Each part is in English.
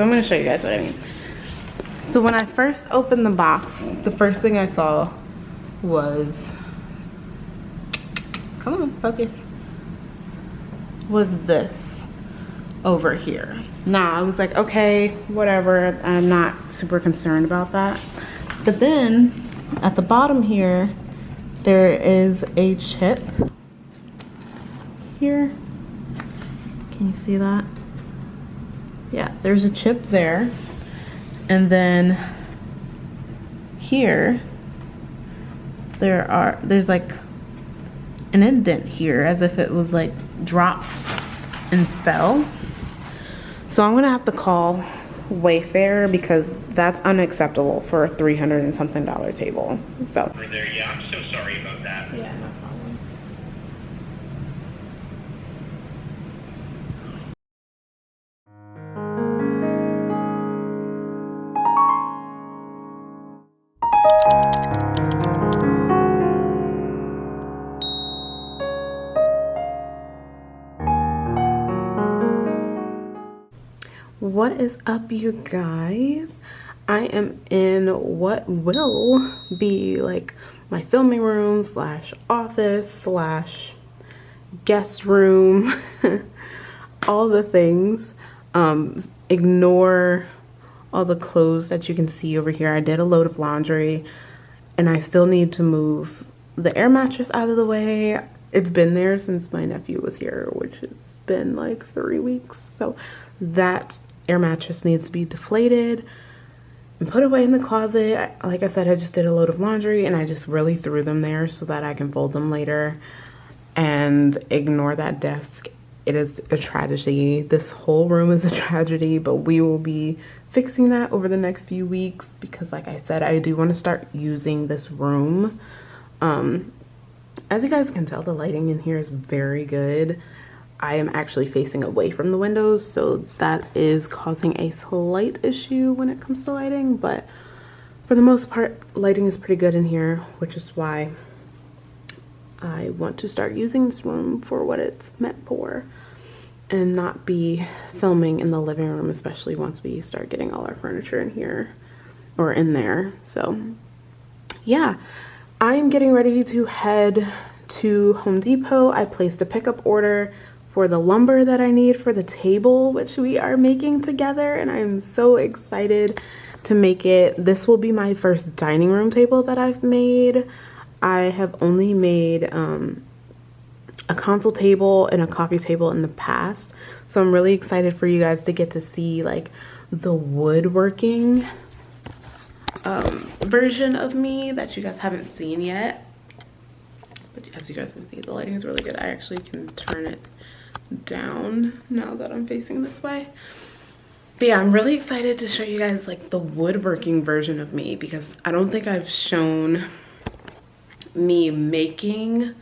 So I'm gonna show you guys what I mean. So when I first opened the box, the first thing I saw was, come on, focus, was this over here. Now I was like, okay, whatever, I'm not super concerned about that. But then at the bottom here, there is a chip here. Can you see that? Yeah, there's a chip there. And then here, there's like an indent here as if it was like dropped and fell. So I'm gonna have to call Wayfair because that's unacceptable for a $300 and something table. So. Over there, yeah, I'm so sorry about that. Yeah, no problem. What is up, you guys? I am in what will be like my filming room slash office slash guest room, all the things. Ignore all the clothes that you can see over here. I did a load of laundry and I still need to move the air mattress out of the way. It's been there since my nephew was here, which has been like 3 weeks. So that air mattress needs to be deflated and put away in the closet. Like I said, I just did a load of laundry and I just really threw them there so that I can fold them later. And ignore that desk. It is a tragedy. This whole room is a tragedy, but we will be fixing that over the next few weeks because like I said, I do want to start using this room. As you guys can tell, the lighting in here is very good. I am actually facing away from the windows, so that is causing a slight issue when it comes to lighting, but for the most part, lighting is pretty good in here, which is why I want to start using this room for what it's meant for and not be filming in the living room, especially once we start getting all our furniture in here or in there. So yeah, I'm getting ready to head to Home Depot. I placed a pickup order for the lumber that I need for the table, which we are making together, and I'm so excited to make it. This will be my first dining room table that I've made. I have only made a console table and a coffee table in the past, so I'm really excited for you guys to get to see like the woodworking version of me that you guys haven't seen yet. But as you guys can see, the lighting is really good. I actually can turn it down now that I'm facing this way. But yeah, I'm really excited to show you guys like the woodworking version of me because I don't think I've shown me making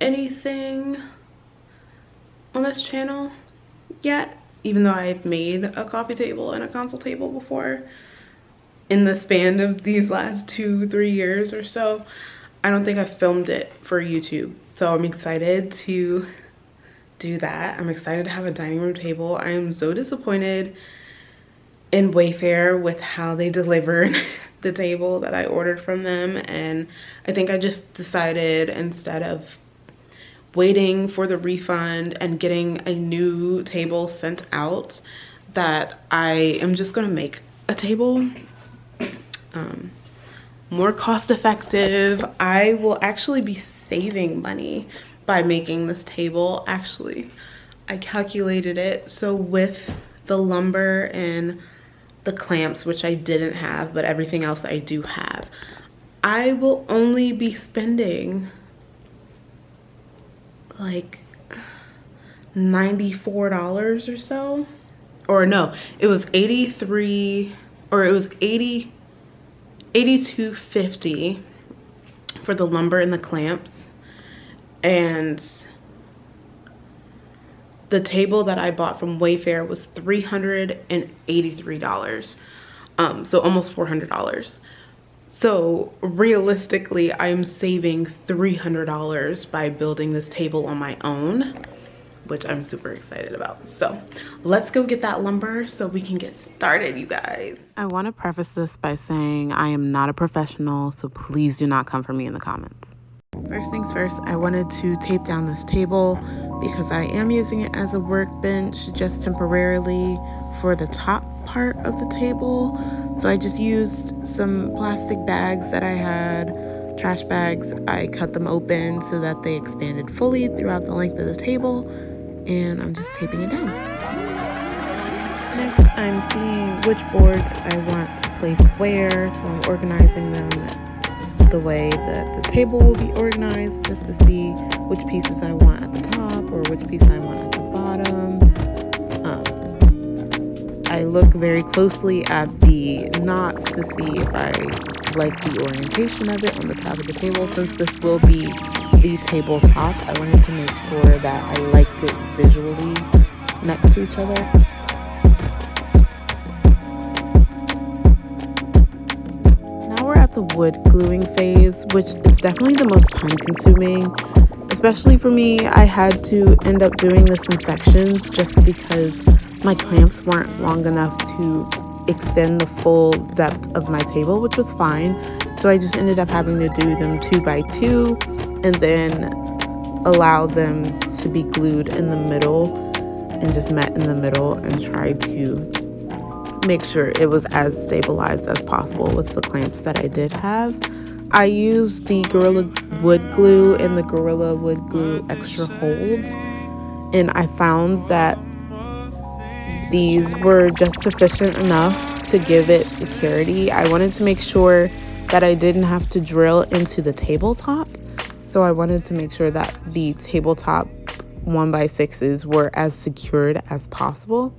anything on this channel yet, even though I've made a coffee table and a console table before in the span of these last 2-3 years or so. I don't think I've filmed it for YouTube, so I'm excited to do that. I'm excited to have a dining room table. I am so disappointed in Wayfair with how they delivered the table that I ordered from them, and I think I just decided instead of waiting for the refund and getting a new table sent out that I am just gonna make a table more cost effective. I will actually be saving money by making this table. Actually, I calculated it. So with the lumber and the clamps, which I didn't have, but everything else I do have, I will only be spending like $94 or so. Or no, it was 83, or it was 82.50 for the lumber and the clamps. And the table that I bought from Wayfair was $383, so almost $400. So realistically, I'm saving $300 by building this table on my own, which I'm super excited about. So let's go get that lumber so we can get started, you guys. I want to preface this by saying I am not a professional, so please do not come for me in the comments. First things first, I wanted to tape down this table because I am using it as a workbench just temporarily for the top part of the table. So I just used some plastic bags that I had, trash bags. I cut them open so that they expanded fully throughout the length of the table, and I'm just taping it down. Next, I'm seeing which boards I want to place where, so I'm organizing them the way that the table will be organized, just to see which pieces I want at the top or which piece I want at the bottom. I look very closely at the knots to see if I like the orientation of it on the top of the table. Since this will be the tabletop, I wanted to make sure that I liked it visually next to each other. The wood gluing phase, which is definitely the most time consuming, especially for me. I had to end up doing this in sections just because my clamps weren't long enough to extend the full depth of my table, which was fine. So I just ended up having to do them 2 by 2 and then allow them to be glued in the middle and just met in the middle and tried to make sure it was as stabilized as possible with the clamps that I did have. I used the Gorilla Wood Glue and the Gorilla Wood Glue Extra Holds, and I found that these were just sufficient enough to give it security. I wanted to make sure that I didn't have to drill into the tabletop, so I wanted to make sure that the tabletop 1x6s were as secured as possible.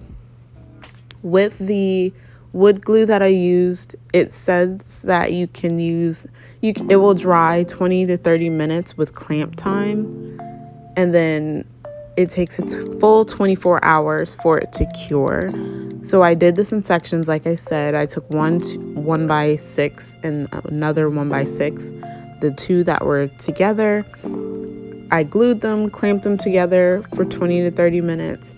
With the wood glue that I used, it says that you can use, it will dry 20 to 30 minutes with clamp time, and then it takes a full 24 hours for it to cure. So I did this in sections, like I said. I took one 1x6 and another 1x6, the two that were together. I glued them, clamped them together for 20 to 30 minutes.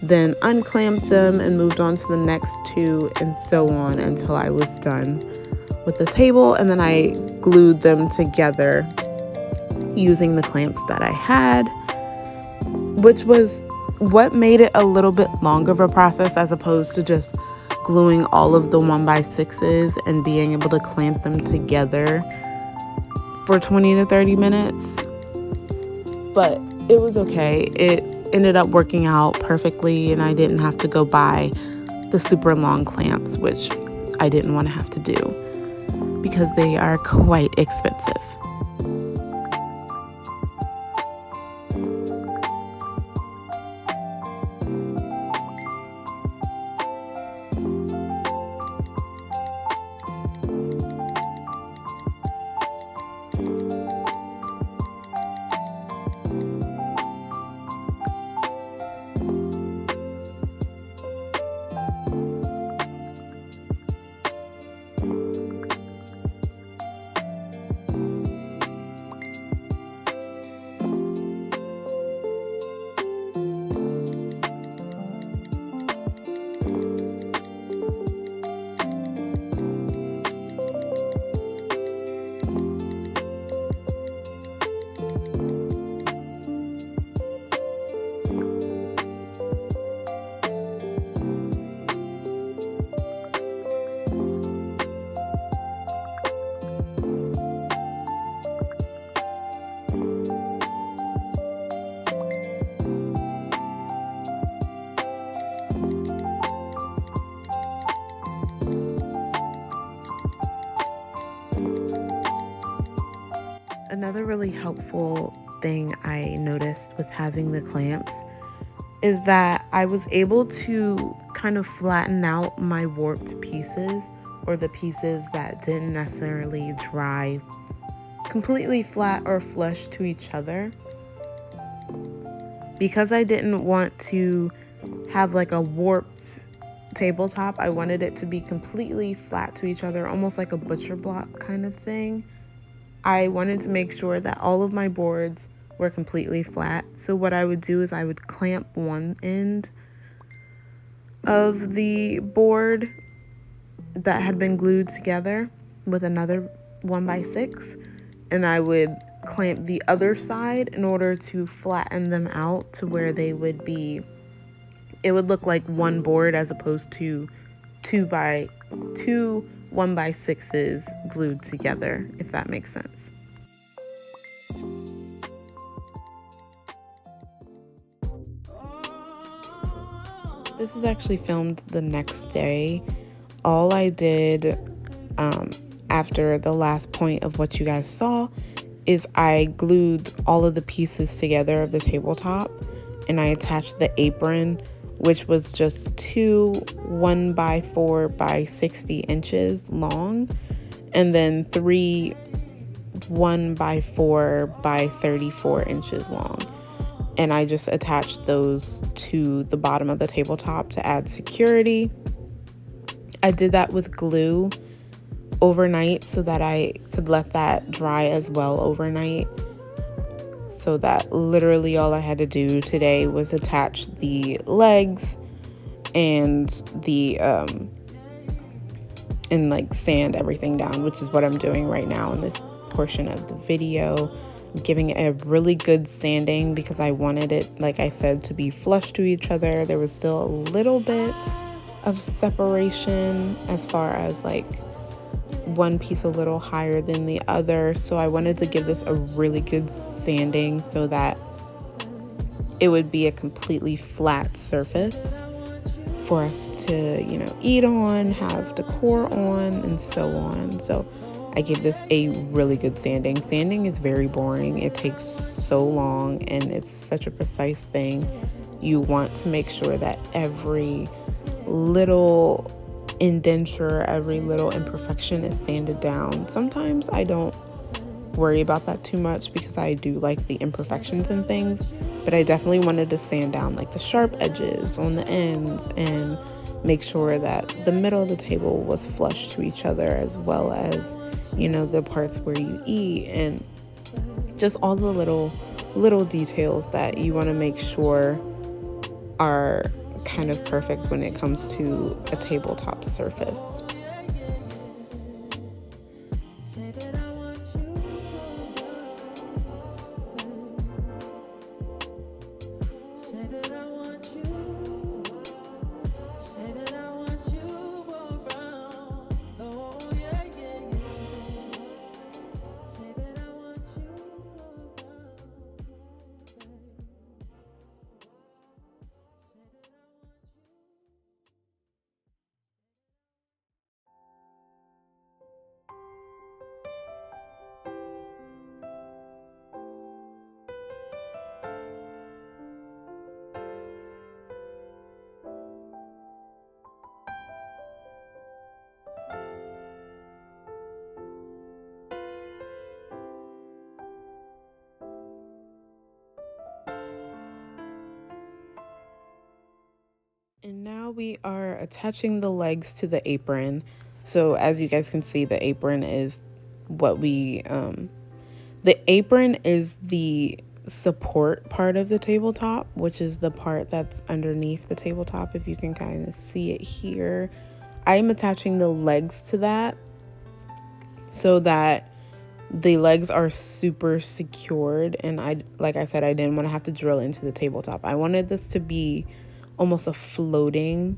Then unclamped them and moved on to the next two, and so on until I was done with the table. And then I glued them together using the clamps that I had, which was what made it a little bit longer of a process as opposed to just gluing all of the 1x6s and being able to clamp them together for 20 to 30 minutes. But it was okay. It ended up working out perfectly, and I didn't have to go buy the super long clamps, which I didn't want to have to do because they are quite expensive. Another really helpful thing I noticed with having the clamps is that I was able to kind of flatten out my warped pieces, or the pieces that didn't necessarily dry completely flat or flush to each other. Because I didn't want to have like a warped tabletop, I wanted it to be completely flat to each other, almost like a butcher block kind of thing. I wanted to make sure that all of my boards were completely flat. So what I would do is I would clamp one end of the board that had been glued together with another 1x6, and I would clamp the other side in order to flatten them out to where they would be, it would look like one board as opposed to two 1x6s glued together, if that makes sense. This is actually filmed the next day. All I did after the last point of what you guys saw is I glued all of the pieces together of the tabletop, and I attached the apron, which was just two 1x4 by 60 inches long, and then three 1x4 by 34 inches long. And I just attached those to the bottom of the tabletop to add security. I did that with glue overnight so that I could let that dry as well overnight. So that literally all I had to do today was attach the legs and and like sand everything down, which is what I'm doing right now in this portion of the video. I'm giving it a really good sanding because I wanted it, like I said, to be flush to each other. There was still a little bit of separation as far as like one piece a little higher than the other, so I wanted to give this a really good sanding so that it would be a completely flat surface for us to, you know, eat on, have decor on, and so on. So I gave this a really good sanding. Sanding is very boring. It takes so long, and it's such a precise thing. You want to make sure that every little indenture, every little imperfection is sanded down. Sometimes I don't worry about that too much because I do like the imperfections and things, but I definitely wanted to sand down like the sharp edges on the ends and make sure that the middle of the table was flush to each other, as well as, you know, the parts where you eat, and just all the little details that you want to make sure are kind of perfect when it comes to a tabletop surface. And now we are attaching the legs to the apron. So as you guys can see, the apron is what the apron is the support part of the tabletop, which is the part that's underneath the tabletop. If you can kind of see it here, I'm attaching the legs to that so that the legs are super secured. And like I said, I didn't want to have to drill into the tabletop. I wanted this to be almost a floating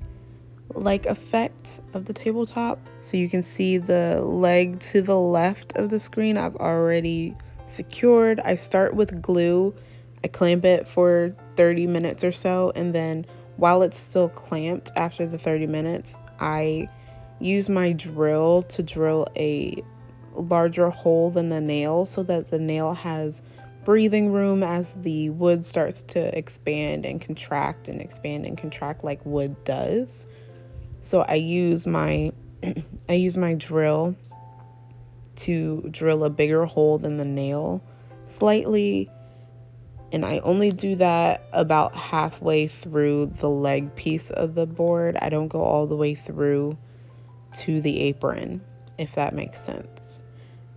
like effect of the tabletop. So you can see the leg to the left of the screen I've already secured. I start with glue. I clamp it for 30 minutes or so, and then while it's still clamped after the 30 minutes, I use my drill to drill a larger hole than the nail so that the nail has breathing room as the wood starts to expand and contract and expand and contract like wood does. So I use my drill to drill a bigger hole than the nail slightly, and I only do that about halfway through the leg piece of the board. I don't go all the way through to the apron, if that makes sense.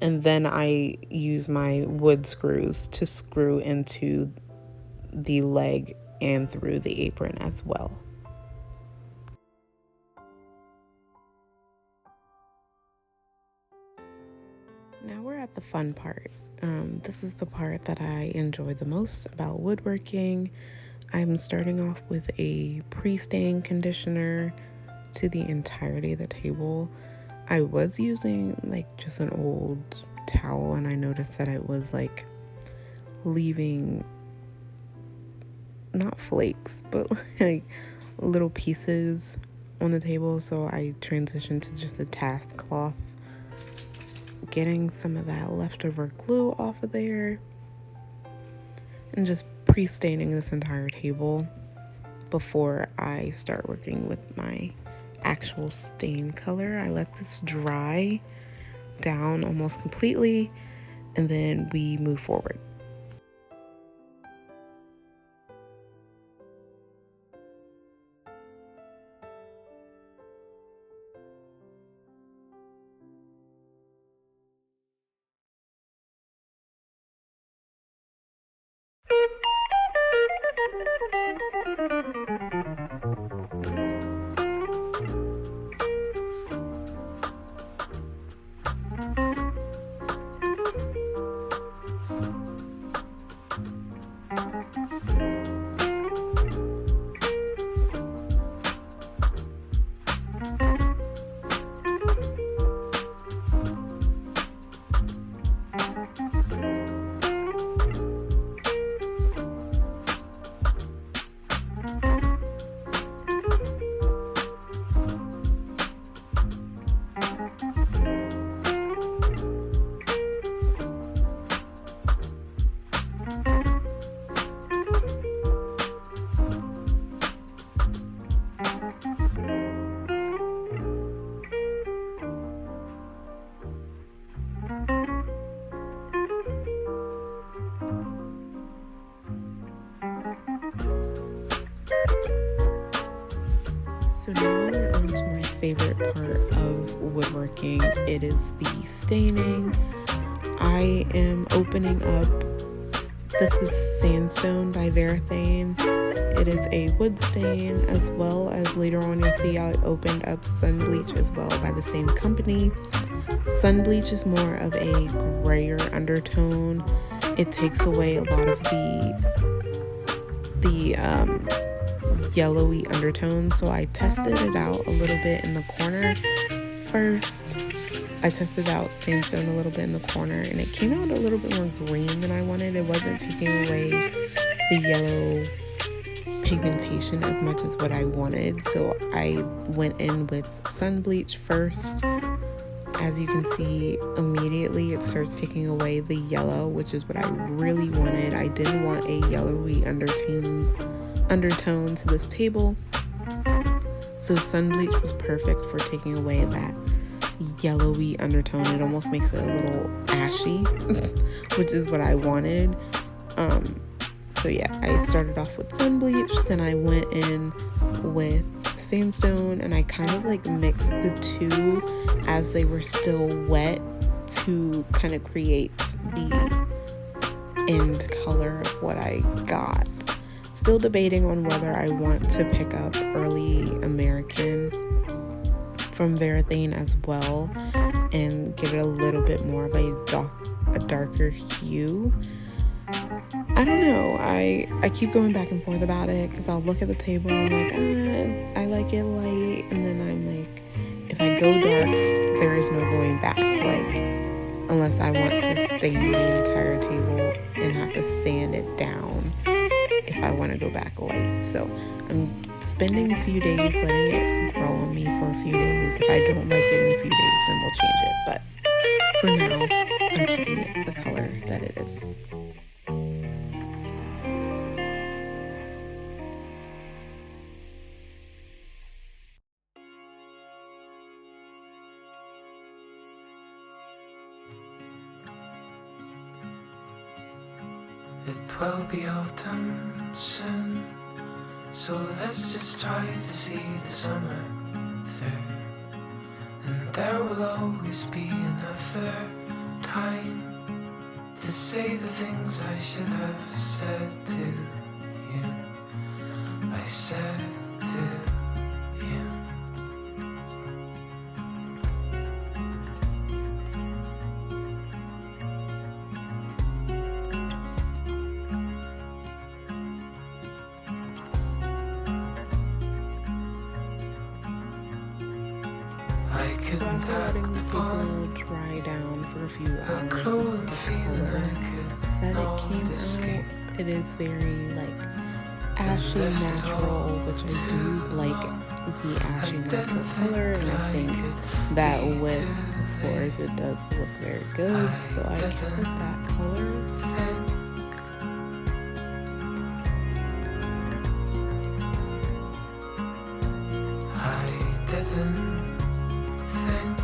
and then I use my wood screws to screw into the leg and through the apron as well. Now we're at the fun part. This is the part that I enjoy the most about woodworking. I'm starting off with a pre-stain conditioner to the entirety of the table. I was using like just an old towel, and I noticed that it was like leaving not flakes but like little pieces on the table, so I transitioned to just a task cloth, getting some of that leftover glue off of there and just pre-staining this entire table before I start working with my actual stain color. I let this dry down almost completely, and then we move forward. So now we're on to my favorite part of woodworking. It is the staining. I am opening up, this is Sandstone by Varathane. It is a wood stain, as well as later on you'll see I opened up Sun Bleach as well by the same company. Sun Bleach is more of a grayer undertone. It takes away a lot of the yellowy undertone, so I tested it out a little bit in the corner first. I tested out Sandstone a little bit in the corner, and it came out a little bit more green than I wanted. It wasn't taking away the yellow pigmentation as much as what I wanted, so I went in with Sun Bleach first. As you can see, immediately it starts taking away the yellow, which is what I really wanted. I didn't want a yellowy undertone to this table, so Sun Bleach was perfect for taking away that yellowy undertone. It almost makes it a little ashy, which is what I wanted. So yeah, I started off with Sun Bleach, then I went in with Sandstone, and I kind of like mixed the two as they were still wet to kind of create the end color of what I got. Still debating on whether I want to pick up Early American from Varathane as well and give it a little bit more of a darker hue. I don't know. I keep going back and forth about it, because I'll look at the table and I'm like, I like it light, and then I'm like, if I go dark, there is no going back. Like, unless I want to stain the entire table and have to sand it down if I want to go back light. So I'm spending a few days letting it grow on me for a few days. If I don't like it in a few days, then we'll change it. But for now, I'm keeping it the color that it is. It will be autumn soon, so let's just try to see the summer through. And there will always be another time to say the things I should have said to you. I said to you. So after letting the paper dry down for a few hours, this is the color that it came out. It is very like ashy natural, which I do like the ashy natural color, and I think that with the floors it does look very good, so I kept that color. I didn't think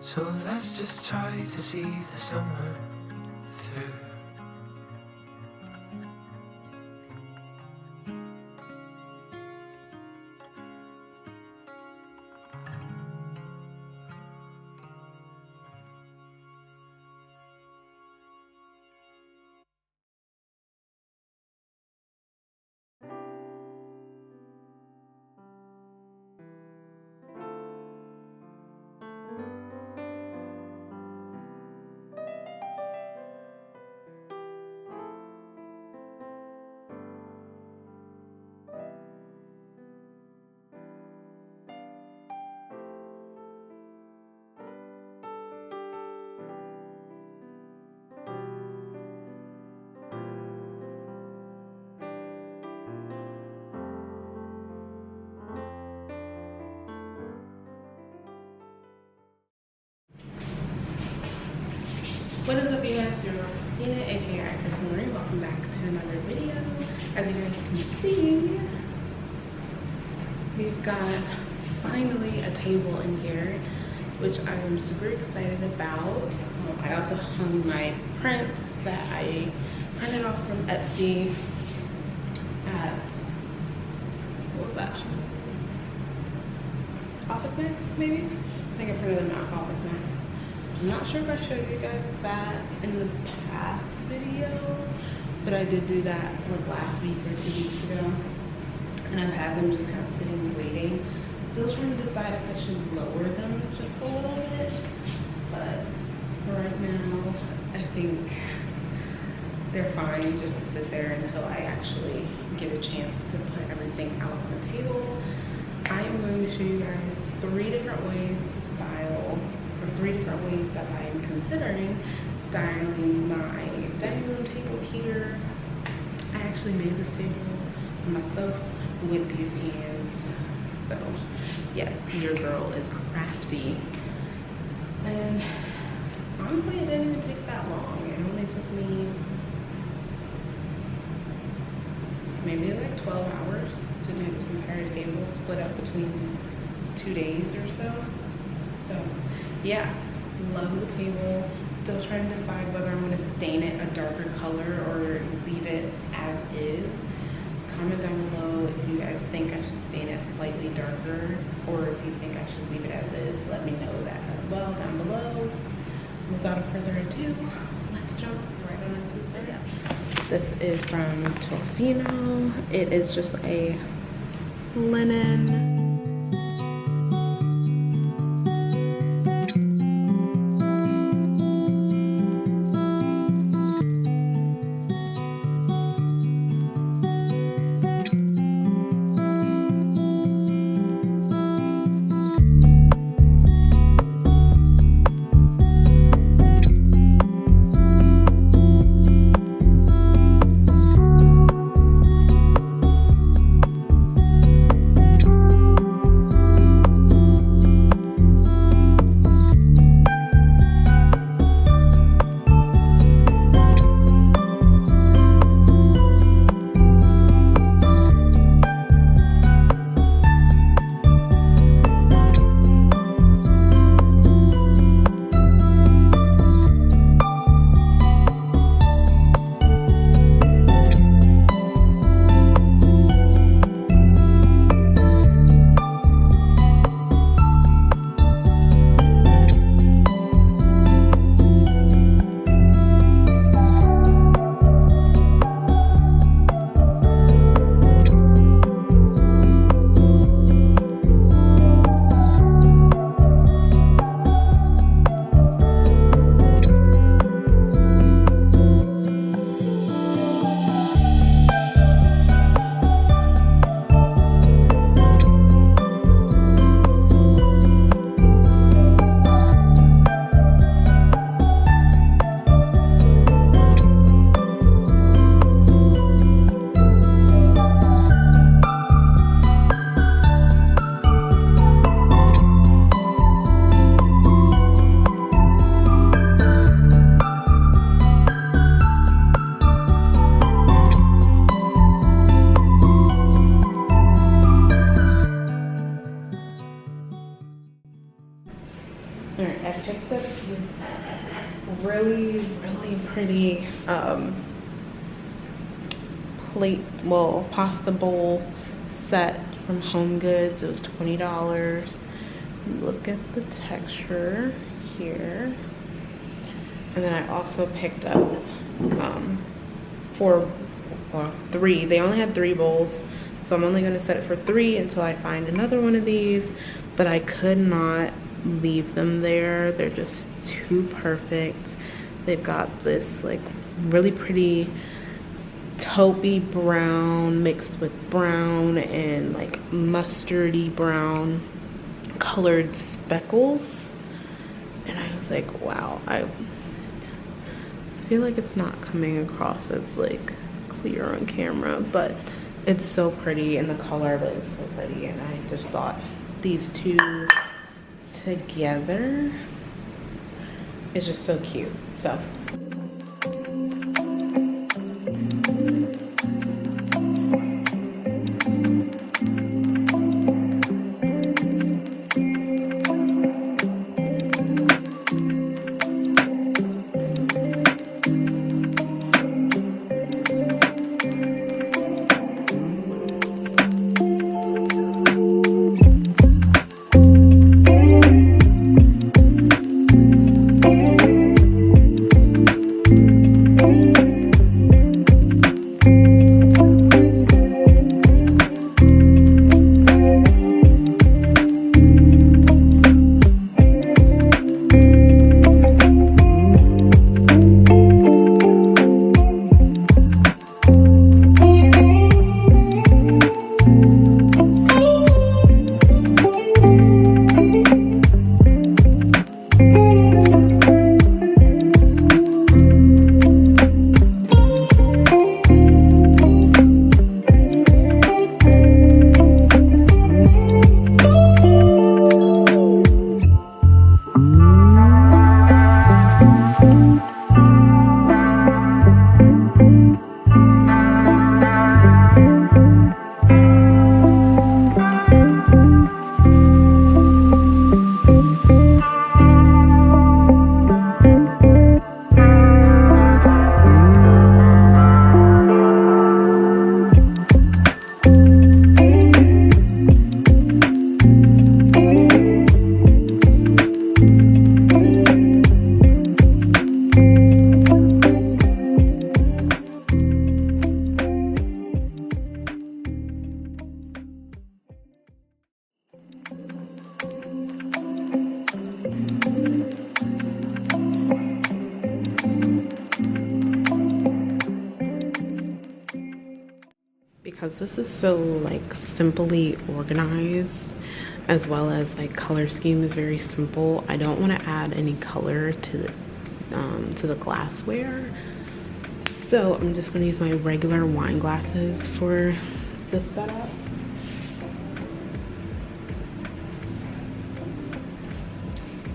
so let's just try to see the summer through. What is up, you guys? Your girl Christina, aka iChrissyMarie. Welcome back to another video. As you guys can see, we've got finally a table in here, which I am super excited about. I also hung my prints that I printed off from Etsy at, what was that? Office Max, maybe? I think I printed them at Office Max. I'm not sure if I showed you guys that in the past video, but I did do that like last week or 2 weeks ago. And I've had them just kind of sitting waiting. Still trying to decide if I should lower them just a little bit, but for right now. I think they're fine just to sit there until I actually get a chance to put everything out on the table. I am going to show you guys 3 different ways to style, or 3 different ways that I am considering styling my dining room table here. I actually made this table myself with these hands. So yes, your girl is crafty. And honestly, it didn't even take that long. It only took me maybe like 12 hours to do this entire table, split up between 2 days or so. So yeah, love the table. Still trying to decide whether I'm going to stain it a darker color or leave it as is. Comment down below if you guys think I should stain it slightly darker, or if you think I should leave it as is. Let me know that as well down below. Without further ado, let's jump right on into this video. This is from Tofino. It is just a linen. Alright, I picked up this really pretty pasta bowl set from Homegoods. It was $20. Look at the texture here. And then I also picked up 3. They only had 3 bowls, so I'm only going to set it for 3 until I find another one of these. But I could not leave them there. They're just too perfect. They've got this like really pretty taupey brown mixed with brown and like mustardy brown colored speckles, and I was like, wow, I feel like it's not coming across as like clear on camera, but it's so pretty and the color of it is so pretty, and I just thought these two together is just so cute. So Because this is so like simply organized, as well as like color scheme is very simple, I don't want to add any color to the glassware. So I'm just going to use my regular wine glasses for this setup.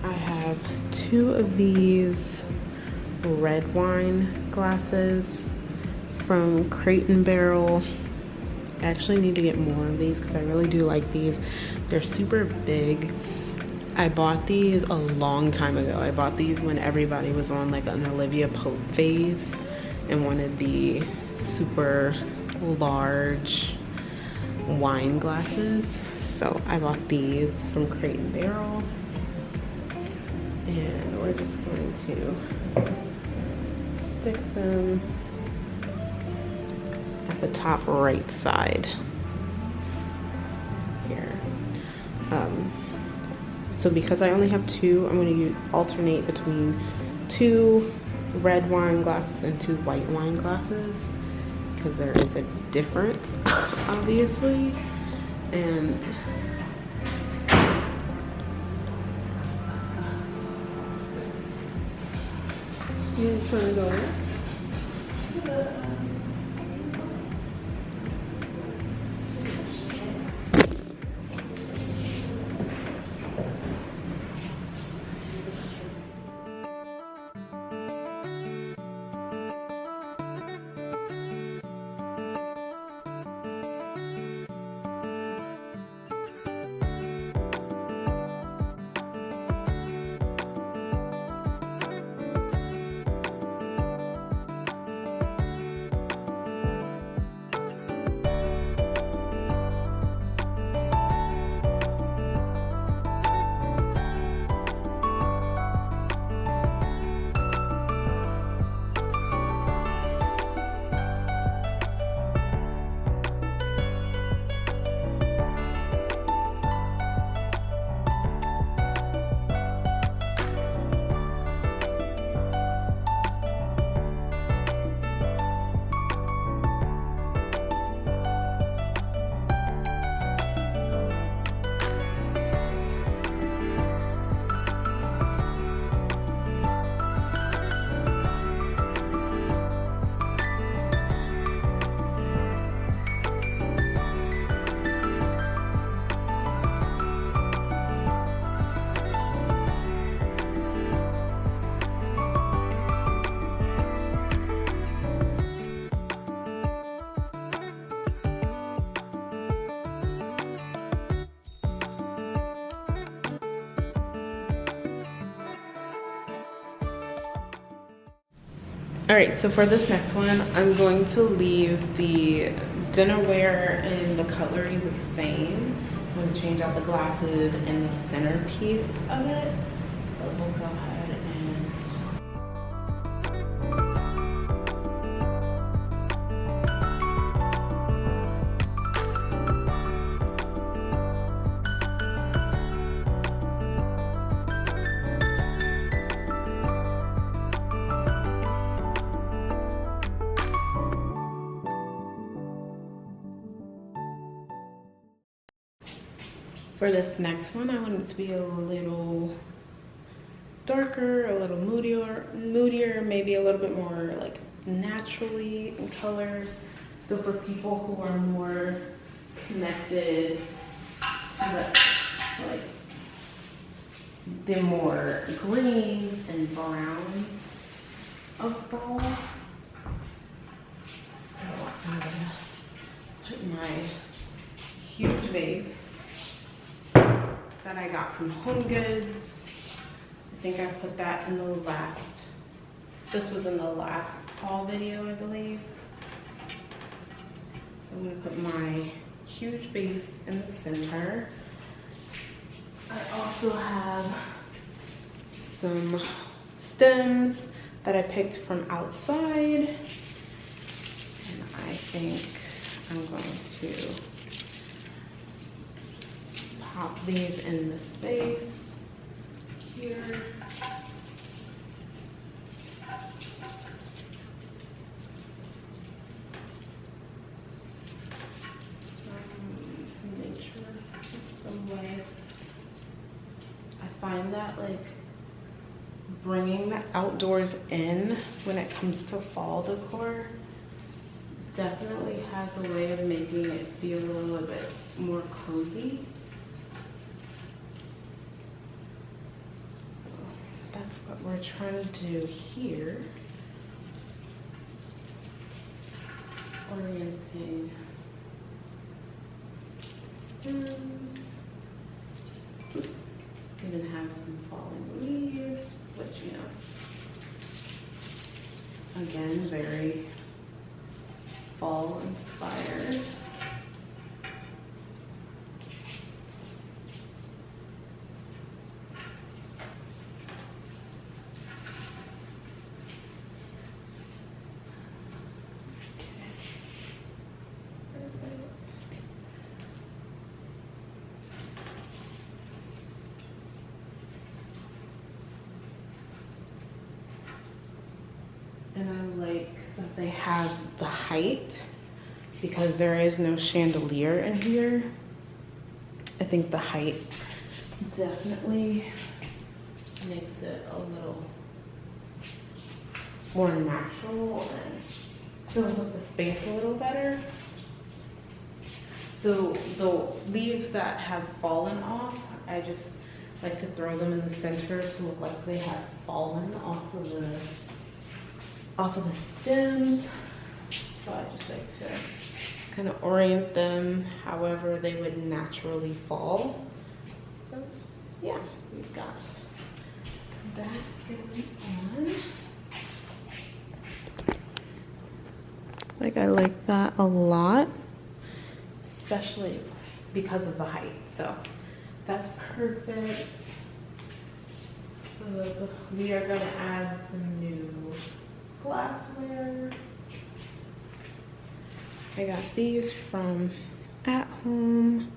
I have 2 of these red wine glasses from Crate and Barrel. I actually need to get more of these because I really do like these. They're super big. I bought these a long time ago. I bought these when everybody was on like an Olivia Pope phase and wanted the super large wine glasses. So I bought these from Crate and Barrel. And we're just going to stick them at the top right side here. So because I only have 2, I'm going to alternate between 2 red wine glasses and 2 white wine glasses because there is a difference, obviously. And you trying to go in? All right, so for this next one, I'm going to leave the dinnerware and the cutlery the same. I'm going to change out the glasses and the centerpiece of it. So we'll go ahead and for this next one, I want it to be a little darker, a little moodier, maybe a little bit more like naturally in color. So for people who are more connected to the more greens and browns of fall. So I'm gonna put my huge vase that I got from Homegoods. I think I put that in the last, this was in the last haul video, I believe. So I'm gonna put my huge vase in the center. I also have some stems that I picked from outside. And I think I'm going to pop these in this vase here. find that like bringing the outdoors in when it comes to fall decor definitely has a way of making it feel a little bit more cozy. So that's what we're trying to do here. Orienting stems. Even have some falling leaves, which, you know, again, very fall inspired. And I like that they have the height because there is no chandelier in here. I think the height definitely makes it a little more natural and fills up the space a little better. So the leaves that have fallen off, I just like to throw them in the center to look like they have fallen off of the stems. So I just like to kind of orient them however they would naturally fall. So yeah, we've got that going on. Like, I like that a lot, especially because of the height. So that's perfect. We are going to add some new glassware. I got these from At Home.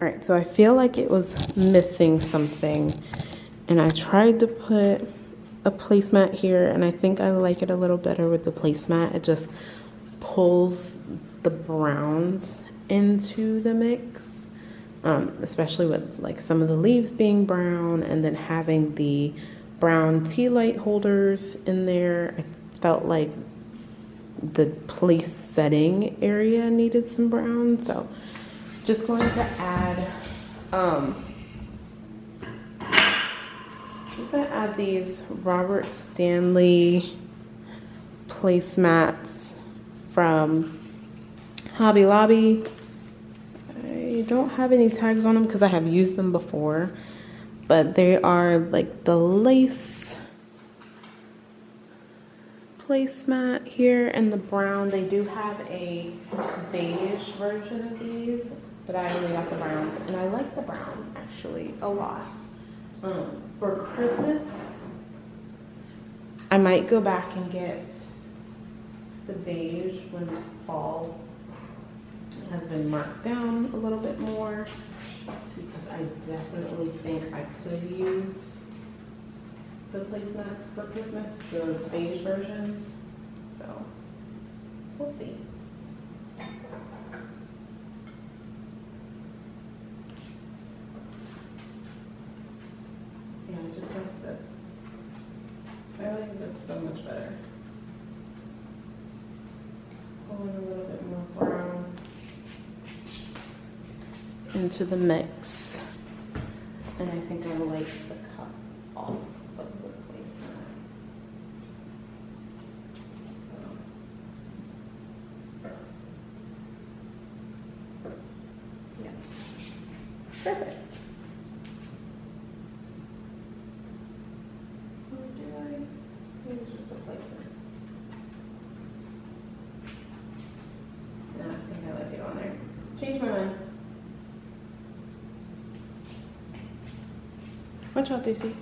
All right, so I feel like it was missing something, and I tried to put a placemat here, and I think I like it a little better with the placemat. It just pulls the browns into the mix, especially with like some of the leaves being brown, and then having the brown tea light holders in there. I felt like the place setting area needed some brown, so just going to add these Robert Stanley placemats from Hobby Lobby. I don't have any tags on them because I have used them before, but they are like the lace placemat here and the brown. They do have a beige version of these, but I only got the browns, and I like the brown actually a lot. For Christmas, I might go back and get the beige when fall has been marked down a little bit more, because I definitely think I could use the placemats for Christmas, those beige versions. So we'll see. Yeah, I just like this. I like this so much better. Pull in a little bit more brown into the mix. And I think I like the cup off of the placemat. So, yeah. Perfect. What do I? Maybe it's just the placement. No, I think I like it on there. Change my mind. What y'all do see?